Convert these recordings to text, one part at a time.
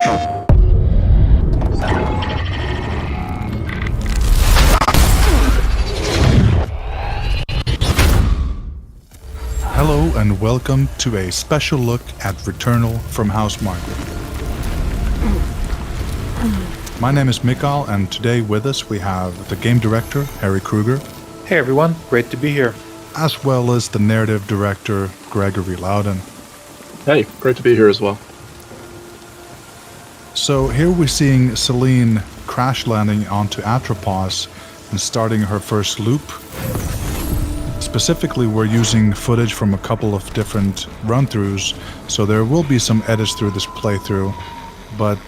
Hello and welcome to a special look at Returnal from Housemarque. My name is Mikael, and today with us we have the game director, Harry Kruger. Hey everyone, great to be here. As well as the narrative director, Gregory Loudon. Hey, great to be here as well. So here we're seeing Celine crash landing onto Atropos and starting her first loop. Specifically, we're using footage from a couple of different run-throughs, so there will be some edits through this playthrough. But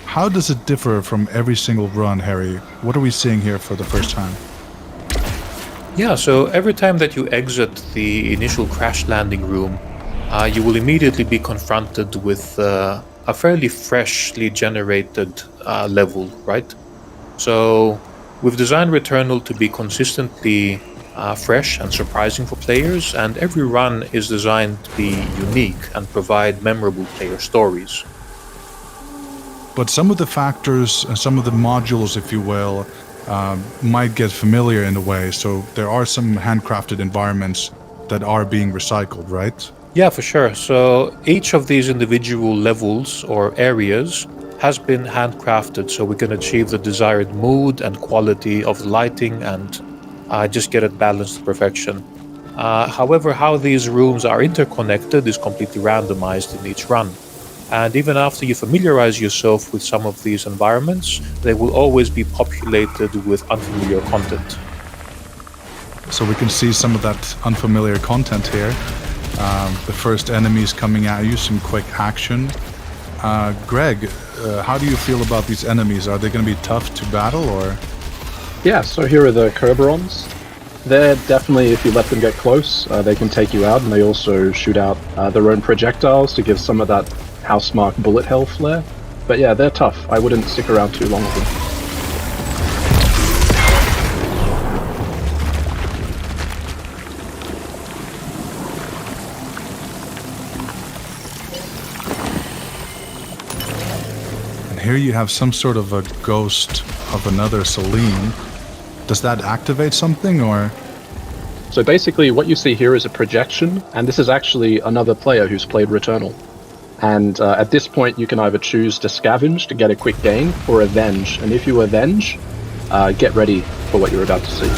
how does it differ from every single run, Harry? What are we seeing here for the first time? Yeah, so every time that you exit the initial crash landing room, you will immediately be confronted with a fairly freshly generated level, right? So we've designed Returnal to be consistently fresh and surprising for players, and every run is designed to be unique and provide memorable player stories. But some of the factors, some of the modules, if you will, might get familiar in a way, so there are some handcrafted environments that are being recycled, right? Yeah, for sure. So each of these individual levels or areas has been handcrafted so we can achieve the desired mood and quality of lighting and just get it balanced to perfection. However, how these rooms are interconnected is completely randomized in each run. And even after you familiarize yourself with some of these environments, they will always be populated with unfamiliar content. So we can see some of that unfamiliar content here. The first enemies coming at you, some quick action. Greg, how do you feel about these enemies? Are they going to be tough to battle, or...? Yeah, so here are the Kerberons. They're definitely, if you let them get close, they can take you out, and they also shoot out their own projectiles to give some of that Housemarque bullet hell flair. But yeah, they're tough. I wouldn't stick around too long with them. And here you have some sort of a ghost of another Celine. Does that activate something, or...? So basically what you see here is a projection, and this is actually another player who's played Returnal. And at this point you can either choose to scavenge to get a quick gain, or avenge. And if you avenge, get ready for what you're about to see.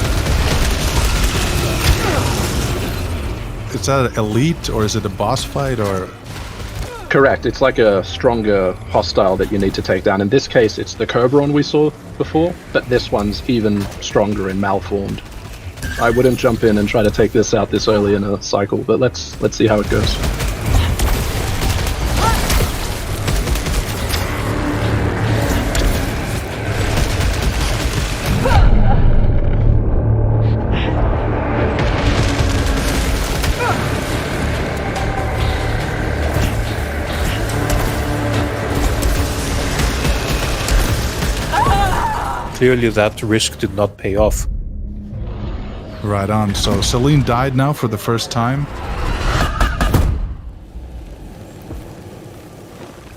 Is that elite, or is it a boss fight, or...? Correct, it's like a stronger hostile that you need to take down. In this case, it's the Kerberon we saw before, but this one's even stronger and malformed. I wouldn't jump in and try to take this out this early in a cycle, but let's see how it goes. Clearly that risk did not pay off. Right on. So Celine died now for the first time.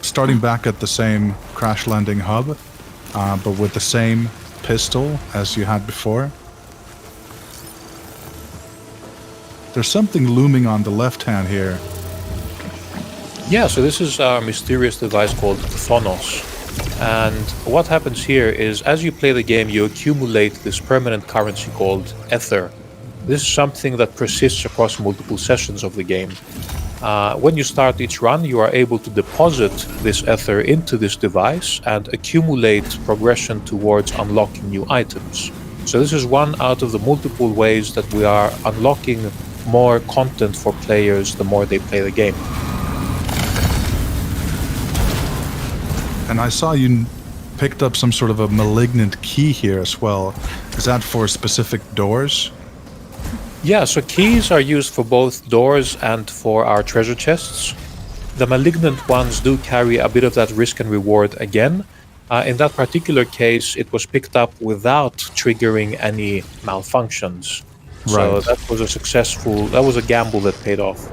Starting back at the same crash landing hub, but with the same pistol as you had before. There's something looming on the left hand here. Yeah, so this is our mysterious device called Phonos. And what happens here is, as you play the game, you accumulate this permanent currency called Ether. This is something that persists across multiple sessions of the game. When you start each run, you are able to deposit this Ether into this device and accumulate progression towards unlocking new items. So this is one out of the multiple ways that we are unlocking more content for players the more they play the game. And I saw you picked up some sort of a malignant key here as well. Is that for specific doors? Yeah, so keys are used for both doors and for our treasure chests. The malignant ones do carry a bit of that risk and reward again. In that particular case, it was picked up without triggering any malfunctions. So Right. that was a gamble that paid off.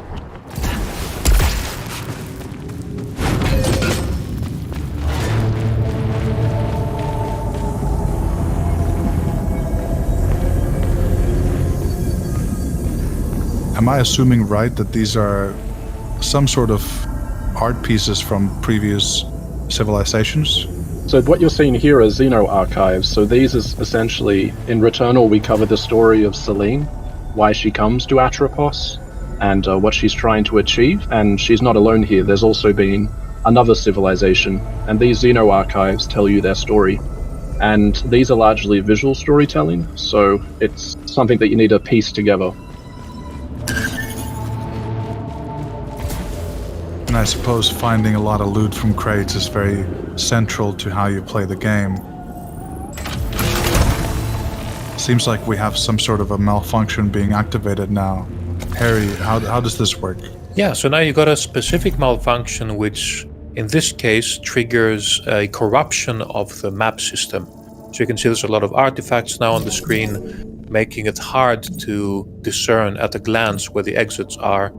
am I assuming right that these are some sort of art pieces from previous civilizations? So what you're seeing here are Xeno archives. So these is essentially, in Returnal, we cover the story of Selene, why she comes to Atropos, and what she's trying to achieve. And she's not alone here. There's also been another civilization, and these Xeno archives tell you their story. And these are largely visual storytelling, so it's something that you need to piece together. And I suppose finding a lot of loot from crates is very central to how you play the game. Seems like we have some sort of a malfunction being activated now. Harry, how does this work? Yeah, so now you got a specific malfunction which in this case triggers a corruption of the map system. So you can see there's a lot of artifacts now on the screen, making it hard to discern at a glance where the exits are,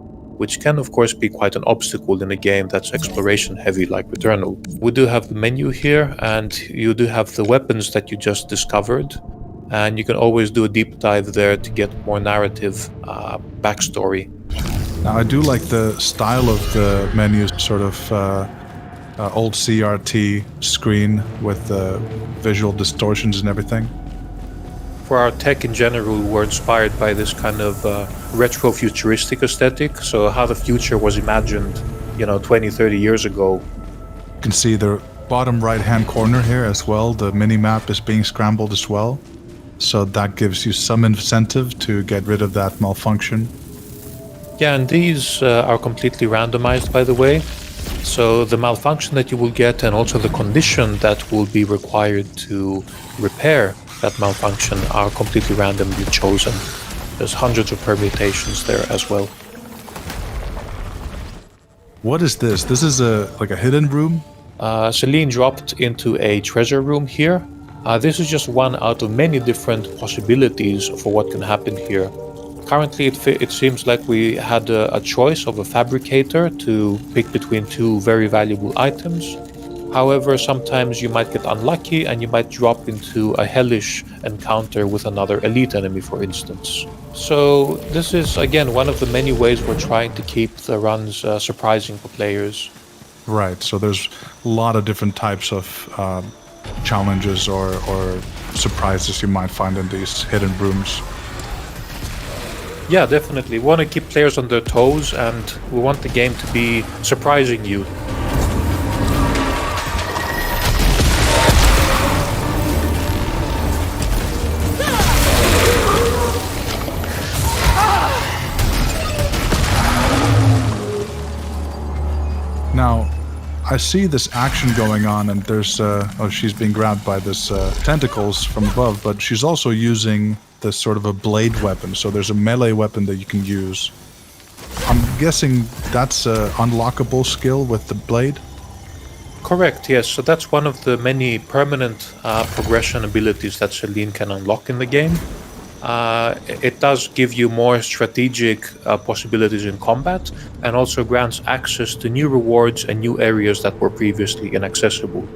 which can of course be quite an obstacle in a game that's exploration heavy like Returnal. We do have the menu here, and you do have the weapons that you just discovered, and you can always do a deep dive there to get more narrative backstory. Now I do like the style of the menu, sort of old CRT screen with the visual distortions and everything. For our tech in general, we were inspired by this kind of retro-futuristic aesthetic, so how the future was imagined, 20, 30 years ago. You can see the bottom right-hand corner here as well. The mini-map is being scrambled as well. So that gives you some incentive to get rid of that malfunction. Yeah, and these are completely randomized, by the way. So the malfunction that you will get and also the condition that will be required to repair that malfunction are completely randomly chosen. There's hundreds of permutations there as well. What is this? This is like a hidden room? Selene dropped into a treasure room here. This is just one out of many different possibilities for what can happen here. Currently, it seems like we had a choice of a fabricator to pick between two very valuable items. However, sometimes you might get unlucky and you might drop into a hellish encounter with another elite enemy, for instance. So this is, again, one of the many ways we're trying to keep the runs surprising for players. Right, so there's a lot of different types of challenges or surprises you might find in these hidden rooms. Yeah, definitely. We want to keep players on their toes, and we want the game to be surprising you. Now, I see this action going on, and there's she's being grabbed by this tentacles from above, but she's also using this sort of a blade weapon. So there's a melee weapon that you can use. I'm guessing that's an unlockable skill with the blade? Correct, yes. So that's one of the many permanent progression abilities that Selene can unlock in the game. It does give you more strategic possibilities in combat, and also grants access to new rewards and new areas that were previously inaccessible.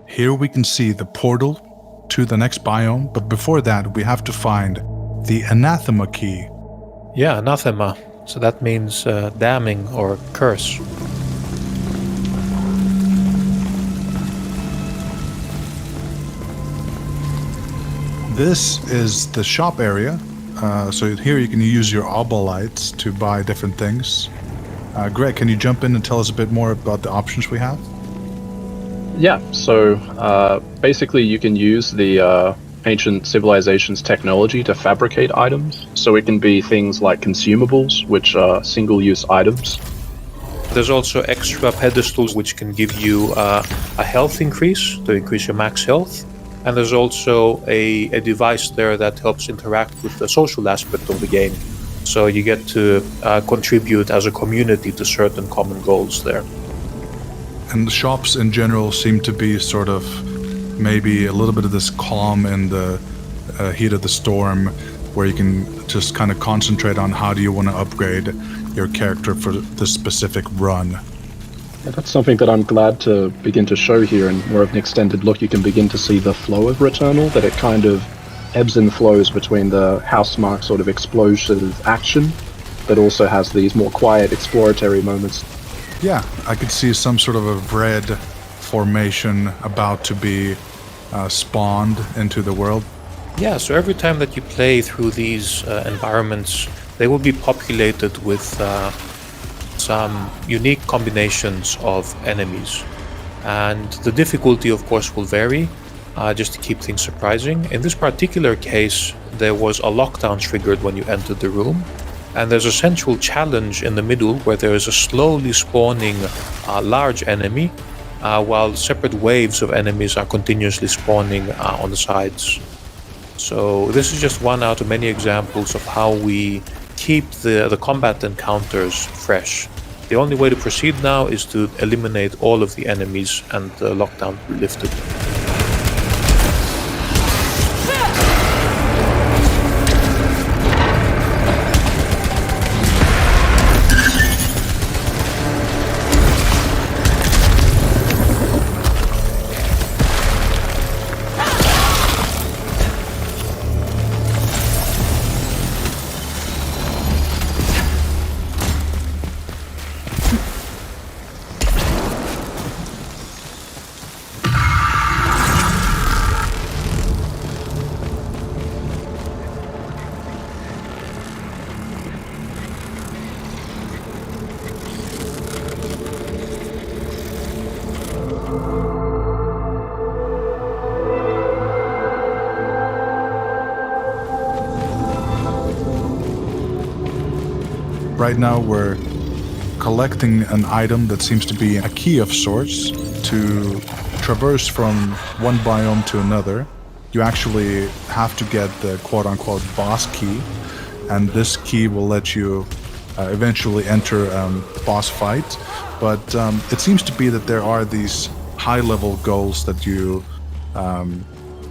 Here we can see the portal to the next biome, but before that we have to find the anathema key. Yeah, anathema. So that means damning or curse. This is the shop area. So here you can use your obolites to buy different things. Greg, can you jump in and tell us a bit more about the options we have? Yeah, so basically you can use the ancient civilization's technology to fabricate items. So it can be things like consumables, which are single-use items. There's also extra pedestals which can give you a health increase, to increase your max health. And there's also a device there that helps interact with the social aspect of the game. So you get to contribute as a community to certain common goals there. And the shops in general seem to be sort of maybe a little bit of this calm in the heat of the storm, where you can just kind of concentrate on how do you want to upgrade your character for the specific run. Yeah, that's something that I'm glad to begin to show here in more of an extended look. You can begin to see the flow of Returnal, that it kind of ebbs and flows between the Housemarque sort of explosive action but also has these more quiet exploratory moments. Yeah, I could see some sort of a red formation about to be spawned into the world. Yeah, so every time that you play through these environments, they will be populated with some unique combinations of enemies. And the difficulty, of course, will vary, just to keep things surprising. In this particular case, there was a lockdown triggered when you entered the room. And there's a central challenge in the middle where there is a slowly spawning large enemy, while separate waves of enemies are continuously spawning on the sides. So this is just one out of many examples of how we keep the combat encounters fresh. The only way to proceed now is to eliminate all of the enemies and the lockdown be lifted. Right now we're collecting an item that seems to be a key of sorts to traverse from one biome to another. You actually have to get the quote-unquote boss key, and this key will let you eventually enter boss fight. But it seems to be that there are these high-level goals that you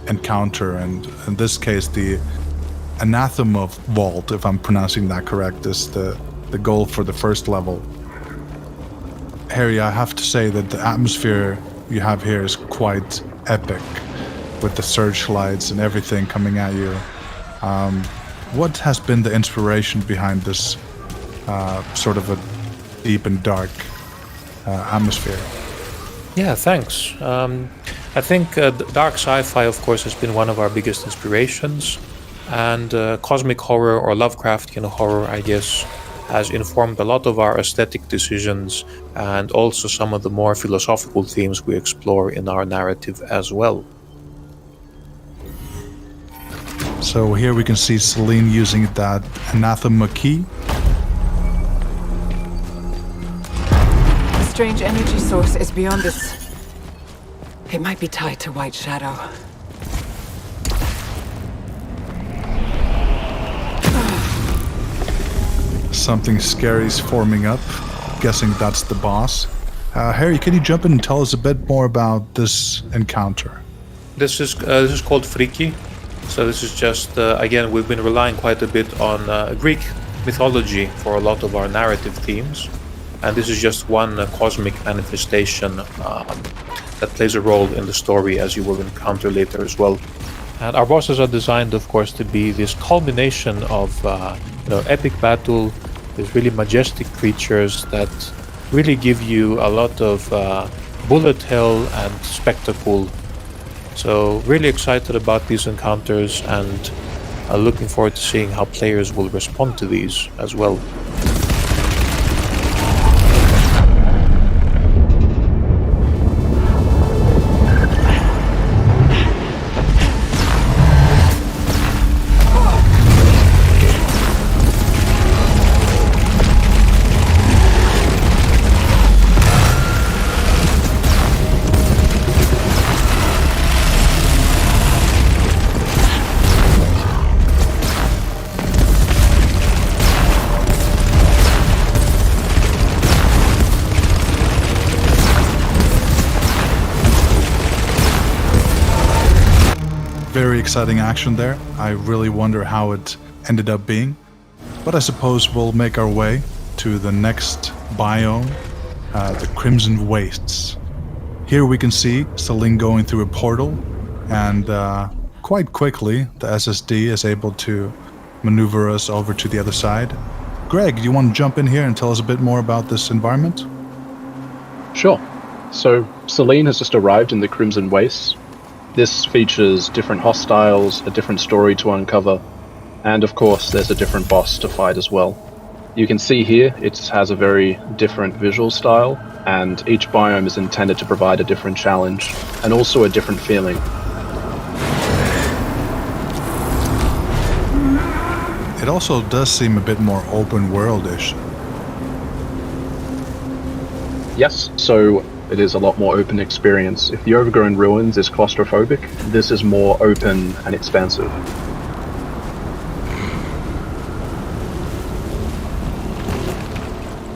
encounter, and in this case the Anathema Vault, if I'm pronouncing that correct, is the goal for the first level. Harry, I have to say that the atmosphere you have here is quite epic, with the searchlights and everything coming at you. What has been the inspiration behind this sort of a deep and dark atmosphere? Yeah, thanks. I think dark sci-fi, of course, has been one of our biggest inspirations, and cosmic horror or Lovecraftian horror, I guess, has informed a lot of our aesthetic decisions and also some of the more philosophical themes we explore in our narrative as well. So here we can see Celine using that Anathema key. The strange energy source is beyond this. It might be tied to White Shadow. Something scary is forming up. Guessing that's the boss. Harry, can you jump in and tell us a bit more about this encounter? This is called Freaky. So this is just, again, we've been relying quite a bit on Greek mythology for a lot of our narrative themes. And this is just one cosmic manifestation that plays a role in the story, as you will encounter later as well. And our bosses are designed, of course, to be this culmination of epic battle, these really majestic creatures that really give you a lot of bullet hell and spectacle. So really excited about these encounters and looking forward to seeing how players will respond to these as well. Very exciting action there. I really wonder how it ended up being. But I suppose we'll make our way to the next biome, the Crimson Wastes. Here we can see Celine going through a portal, and quite quickly the SSD is able to maneuver us over to the other side. Greg, do you want to jump in here and tell us a bit more about this environment? Sure. So, Selene has just arrived in the Crimson Wastes. This features different hostiles, a different story to uncover, and of course there's a different boss to fight as well. You can see here it has a very different visual style, and each biome is intended to provide a different challenge, and also a different feeling. It also does seem a bit more open world-ish. Yes, so it is a lot more open experience. If the Overgrown Ruins is claustrophobic, this is more open and expansive.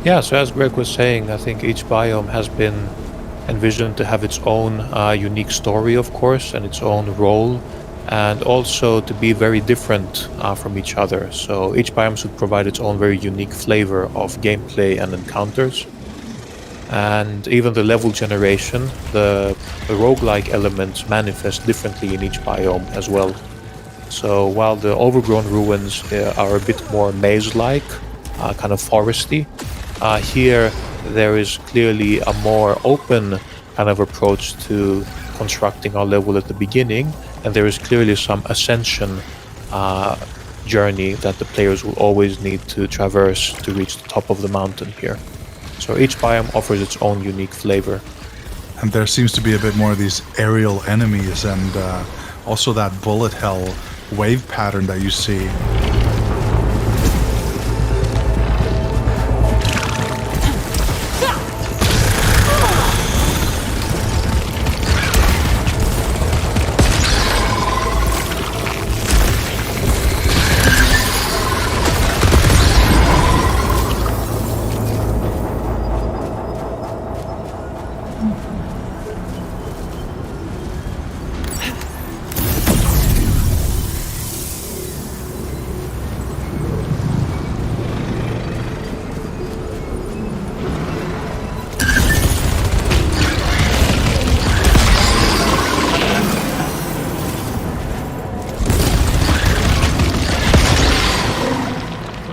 Yeah, so as Greg was saying, I think each biome has been envisioned to have its own unique story, of course, and its own role, and also to be very different from each other. So each biome should provide its own very unique flavor of gameplay and encounters. And even the level generation, the roguelike elements manifest differently in each biome as well. So while the Overgrown Ruins are a bit more maze-like, kind of foresty, here there is clearly a more open kind of approach to constructing our level at the beginning, and there is clearly some ascension journey that the players will always need to traverse to reach the top of the mountain here. So each biome offers its own unique flavor. And there seems to be a bit more of these aerial enemies and also that bullet hell wave pattern that you see.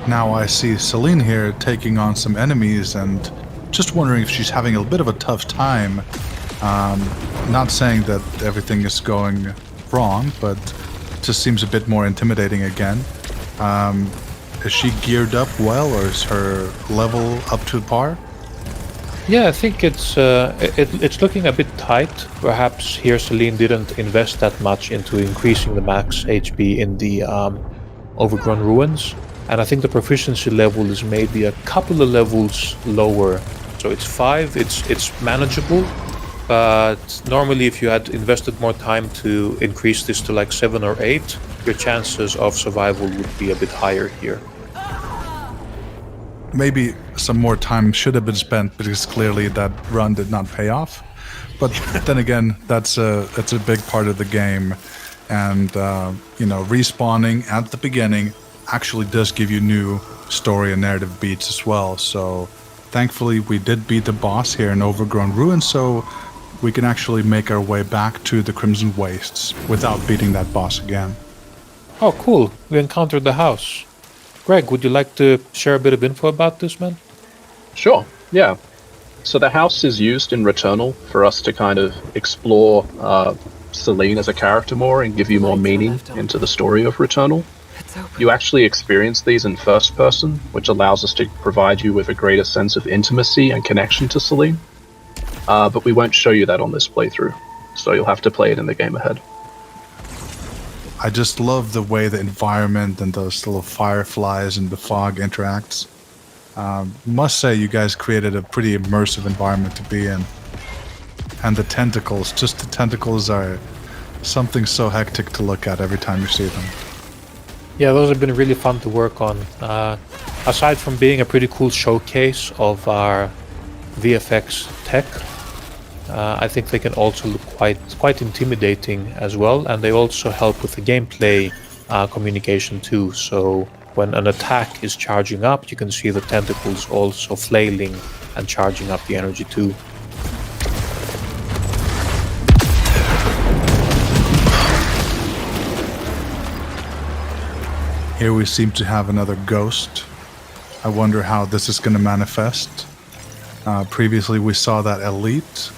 Now I see Selene here taking on some enemies and just wondering if she's having a bit of a tough time. Not saying that everything is going wrong, but it just seems a bit more intimidating again. Is she geared up well, or is her level up to par? Yeah, I think it's looking a bit tight. Perhaps here Selene didn't invest that much into increasing the max HP in the Overgrown Ruins. And I think the proficiency level is maybe a couple of levels lower. So it's 5, it's manageable. But normally if you had invested more time to increase this to like 7 or 8, your chances of survival would be a bit higher here. Maybe some more time should have been spent because clearly that run did not pay off. But then again, that's a big part of the game. And, respawning at the beginning actually does give you new story and narrative beats as well. So thankfully we did beat the boss here in Overgrown Ruins, so we can actually make our way back to the Crimson Wastes without beating that boss again. Oh, cool. We encountered the house. Greg, would you like to share a bit of info about this, man? Sure, yeah. So the house is used in Returnal for us to kind of explore Selene as a character more and give you more meaning into the story of Returnal. You actually experience these in first person, which allows us to provide you with a greater sense of intimacy and connection to Selene. But we won't show you that on this playthrough, so you'll have to play it in the game ahead. I just love the way the environment and those little fireflies and the fog interacts. Must say you guys created a pretty immersive environment to be in. And the tentacles, just the tentacles are something so hectic to look at every time you see them. Yeah, those have been really fun to work on. Aside from being a pretty cool showcase of our VFX tech, I think they can also look quite intimidating as well, and they also help with the gameplay communication too. So when an attack is charging up, you can see the tentacles also flailing and charging up the energy too. Here we seem to have another ghost. I wonder how this is going to manifest. Previously we saw that elite.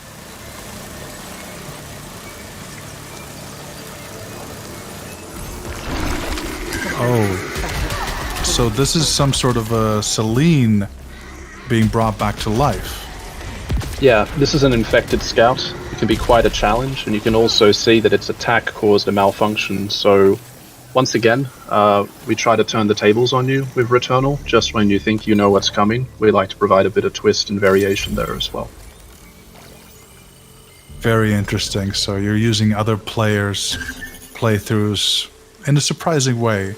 Oh, so this is some sort of a Selene being brought back to life. Yeah, this is an infected scout. It can be quite a challenge, and you can also see that its attack caused a malfunction. So, once again, we try to turn the tables on you with Returnal. Just when you think you know what's coming, we like to provide a bit of twist and variation there as well. Very interesting. So you're using other players' playthroughs in a surprising way.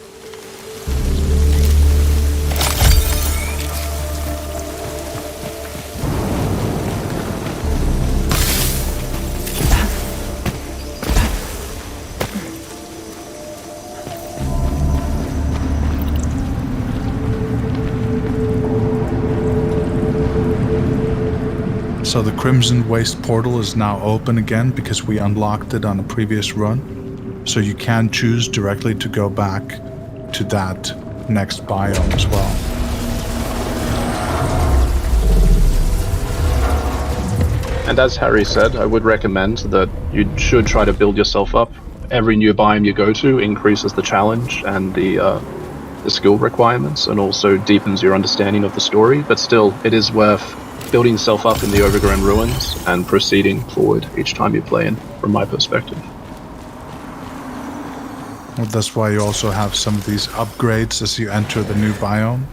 So the Crimson Waste portal is now open again because we unlocked it on a previous run. So you can choose directly to go back to that next biome as well. And as Harry said, I would recommend that you should try to build yourself up. Every new biome you go to increases the challenge and the skill requirements, and also deepens your understanding of the story. But still, it is worth building yourself up in the overgrown ruins and proceeding forward each time you play in, from my perspective. Well, that's why you also have some of these upgrades as you enter the new biome,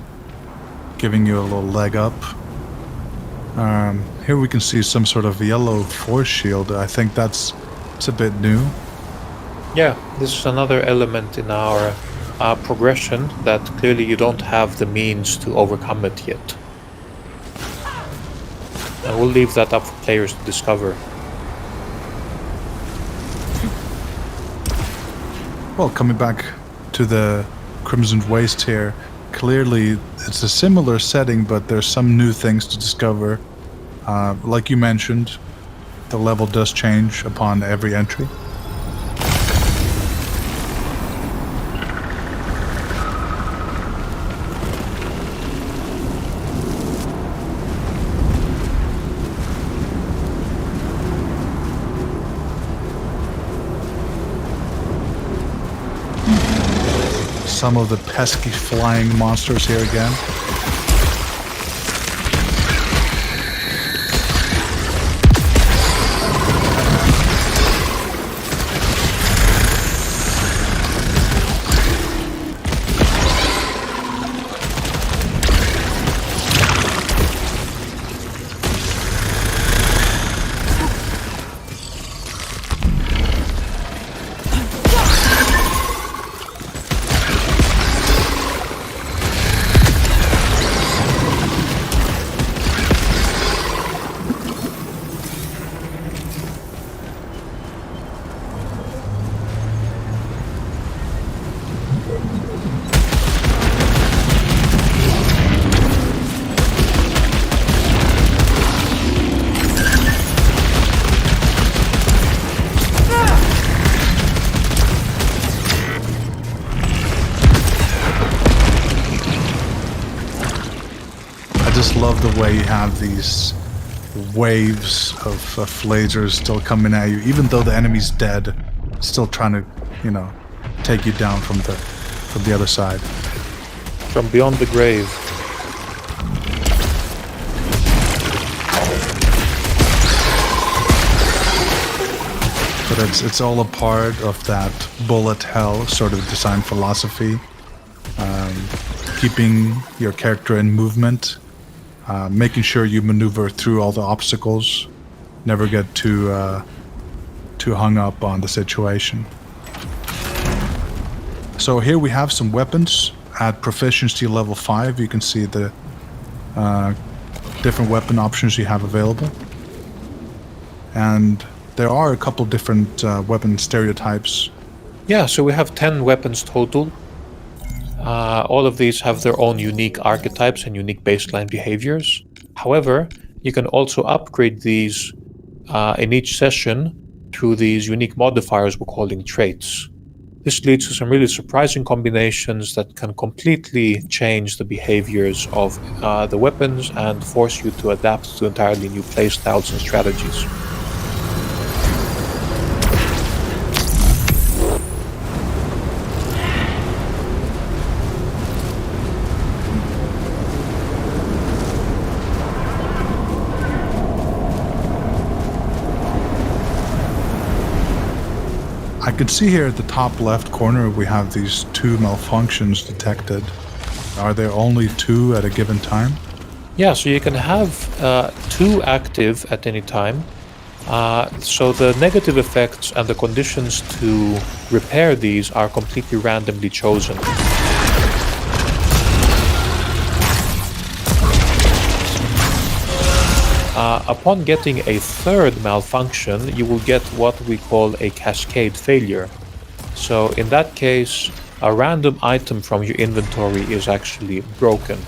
giving you a little leg up. Here we can see some sort of yellow force shield. I think it's a bit new. Yeah, this is another element in our progression that clearly you don't have the means to overcome it yet. And we'll leave that up for players to discover. Well, coming back to the Crimson Waste here, clearly it's a similar setting, but there's some new things to discover. Like you mentioned, the level does change upon every entry. Some of the pesky flying monsters here again. Love the way you have these waves of lasers still coming at you, even though the enemy's dead, still trying to, take you down from the other side. From beyond the grave. But it's all a part of that bullet hell sort of design philosophy, keeping your character in movement. Making sure you maneuver through all the obstacles, never get too hung up on the situation. So here we have some weapons at proficiency level 5. You can see the different weapon options you have available. And there are a couple different weapon stereotypes. Yeah, so we have 10 weapons total. All of these have their own unique archetypes and unique baseline behaviors. However, you can also upgrade these in each session through these unique modifiers we're calling traits. This leads to some really surprising combinations that can completely change the behaviors of the weapons and force you to adapt to entirely new playstyles and strategies. I could see here at the top left corner we have these 2 malfunctions detected. Are there only 2 at a given time? Yeah, so you can have 2 active at any time. So the negative effects and the conditions to repair these are completely randomly chosen. Upon getting a 3rd malfunction, you will get what we call a cascade failure. So in that case, a random item from your inventory is actually broken,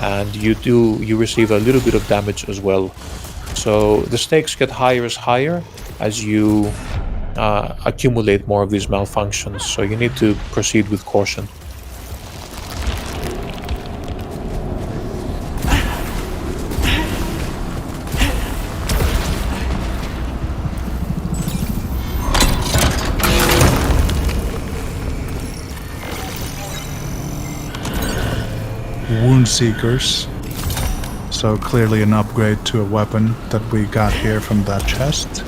and you receive a little bit of damage as well. So the stakes get higher as you accumulate more of these malfunctions, so you need to proceed with caution. Wound Seekers. So clearly an upgrade to a weapon that we got here from that chest.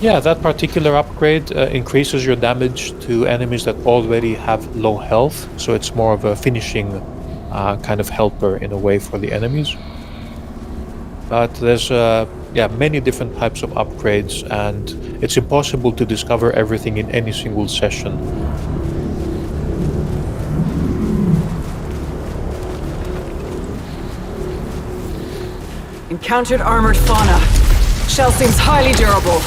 Yeah, that particular upgrade increases your damage to enemies that already have low health, so it's more of a finishing kind of helper in a way for the enemies. But there's many different types of upgrades, and it's impossible to discover everything in any single session. Encountered armored fauna. Shell seems highly durable.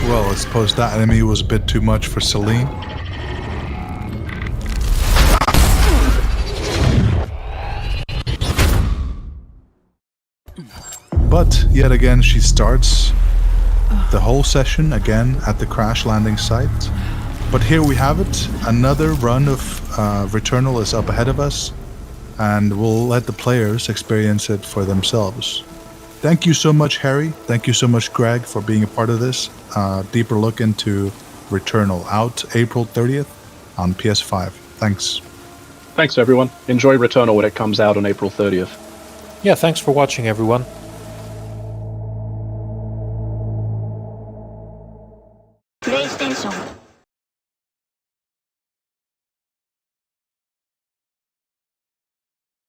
Well, I suppose that enemy was a bit too much for Celine. But yet again she starts the whole session again at the crash landing site. But here we have it. Another run of Returnal is up ahead of us, and we'll let the players experience it for themselves. Thank you so much, Harry. Thank you so much, Greg, for being a part of this. Deeper look into Returnal, out April 30th on PS5. Thanks. Thanks, everyone. Enjoy Returnal when it comes out on April 30th. Yeah, thanks for watching, everyone. PlayStation